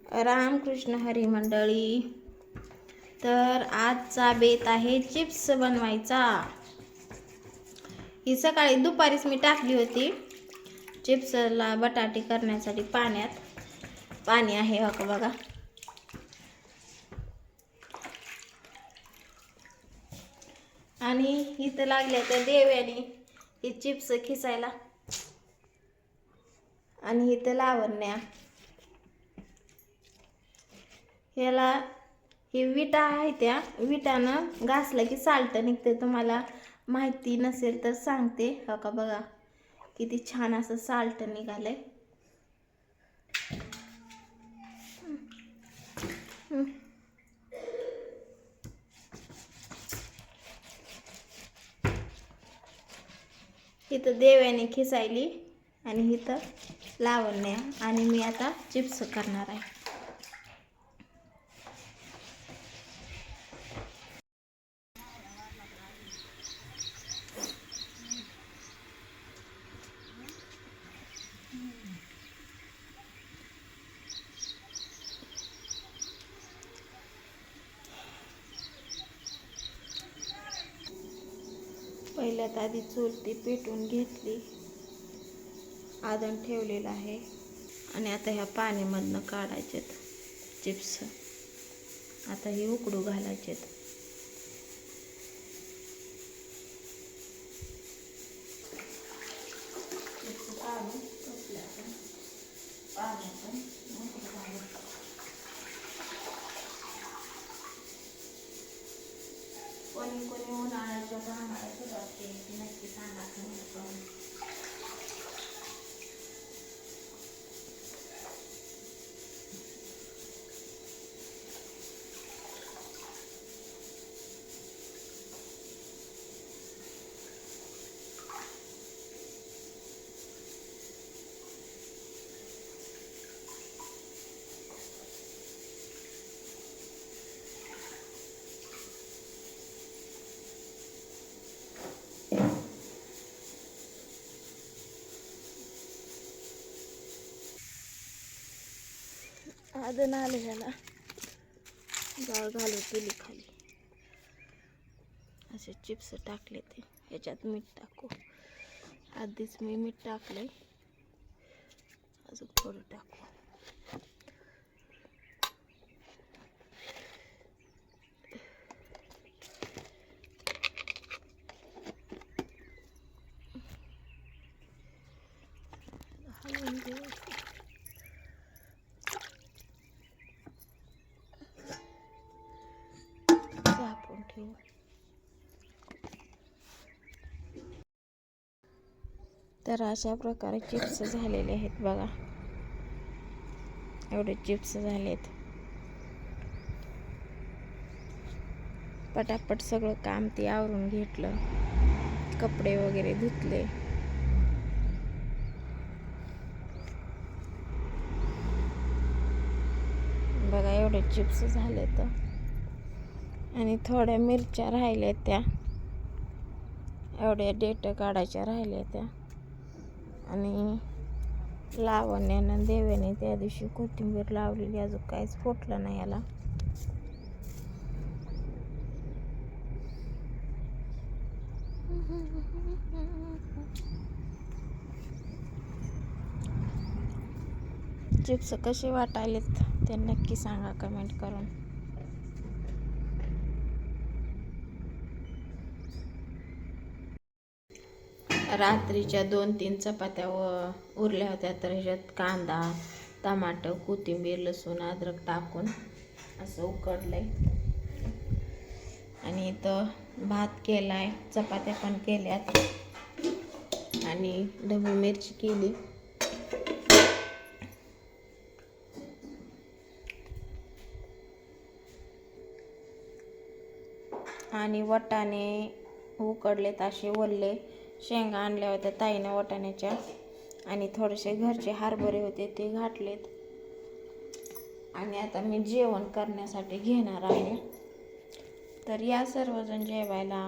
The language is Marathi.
रामकृष्ण हरी मंडळी. तर आजचा बेत आहे चिप्स बनवायचा. ही सकाळी दुपारीच मी टाकली होती चिप्सला बटाटे करण्यासाठी पाण्यात. पाणी आहे हो का बघा. आणि इथं लागल्या त्या देव्याने ही चिप्स खिसायला. आणि इथं लावण्या. ह्याला ही विटा आहे, त्या विटानं घासलं की साल्ट निघते. तुम्हाला माहिती नसेल तर सांगते हो का बघा, किती छान असं साल्ट निघालंय. इथं देव्याने खिसायली आणि इथं लावण्या. आणि मी आता चिप्स करणार आहे. पहिल्यात आधी चुलती पेटून घेतली, आदण ठेवलेलं आहे. आणि आता ह्या पाण्यामधनं काढायचेत चिप्स. आता हे उकडू घालायचेत. चिप्स काढून टोपल्यातून पाण्यातून उकडू घालायचं. कोणी कोणी उन्हाळ्याच्या कामाला सुरुवात केली नक्की सांगा तुम्ही. आदन आलं ह्याला, जाळ घालून केली खाली. असे चिप्स टाकले ते. ह्याच्यात मीठ टाकू. आधीच मी मीठ टाकलंय, अजून थोडं टाकू. हलवून घेऊ. झाकून ठेवू. तर अशा प्रकारे चिप्स झालेले आहेत बघा. एवढे चिप्स झालेत. पटापट सगळं काम ते आवरून घेतलं. कपडे वगैरे धुतले. बघा एवढे चिप्स झालेत. आणि थोड्या मिरच्या राहिल्या त्या, एवढ्या डेट काढायच्या राहिल्या त्या. आणि लावण्यानं देव्याने त्या दिवशी कोथिंबीर लावलेली, अजून काहीच फुटलं नाही याला. चिप्स कसे वाटायलेत ते नक्की सांगा कमेंट करून. रात्रीच्या 2-3 चपात्या उरल्या होत्या, तर ह्याच्यात कांदा, टमाटर, कोथिंबीर, लसूण, अद्रक टाकून असं उकडलंय. आणि इथं भात केलाय, चपात्या पण केल्यात आणि ढबू मिरची केली. आणि वाटाणे उकडलेत असे वल्ले. शेंगा आणल्या होत्या ताईनं वाटाण्याच्या. आणि थोडेसे घरचे हरभरे होते ते घातलेत. आणि आता मी जेवण करण्यासाठी घेणार आहे. तर या सर्वजण जेवायला.